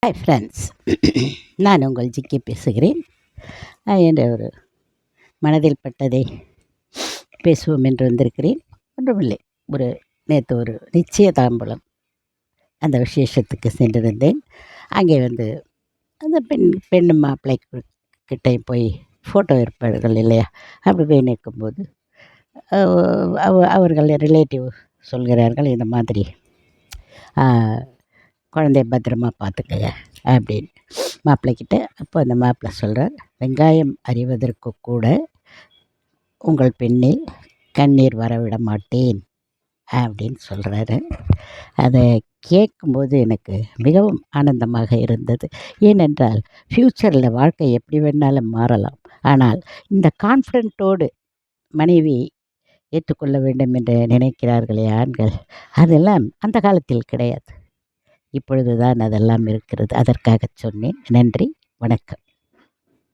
Hi friends, நான் உங்கள் ஜிக்கி பேசுகிறேன். என்ற ஒரு மனதில் பட்டதை பேசுவோம் என்று வந்திருக்கிறேன். ஒன்றுமில்லை, ஒரு நேற்று ஒரு நிச்சயதாம்பலம் அந்த விசேஷத்துக்கு சென்றிருந்தேன். அங்கே அந்த பெண்ணு மாப்பிள்ளை கிட்டே போய் ஃபோட்டோ எடுப்பார்கள் இல்லையா, அப்படி போய் நிற்கும்போது அவர்கள் ரிலேட்டிவ் சொல்கிறார்கள், இந்த மாதிரி குழந்தைய பத்திரமா பார்த்துக்கங்க அப்படின்னு மாப்பிள்ளைக்கிட்ட. அப்போ அந்த மாப்பிள்ளை சொல்கிறார், வெங்காயம் அறிவதற்கு கூட உங்கள் பெண்ணில் கண்ணீர் வரவிட மாட்டேன் அப்படின்னு சொல்கிறாரு. அதை கேட்கும்போது எனக்கு மிகவும் ஆனந்தமாக இருந்தது. ஏனென்றால் ஃப்யூச்சரில் வாழ்க்கை எப்படி வேணாலும் மாறலாம், ஆனால் இந்த கான்ஃபிடென்ட்டோடு மனைவி ஏற்றுக்கொள்ள வேண்டும் என்று நினைக்கிறார்களே ஆண்கள், அதெல்லாம் அந்த காலத்தில் கிடையாது. இப்பொழுது தான் அதெல்லாம் இருக்கிறது. அதற்காக சொன்னேன். நன்றி, வணக்கம்.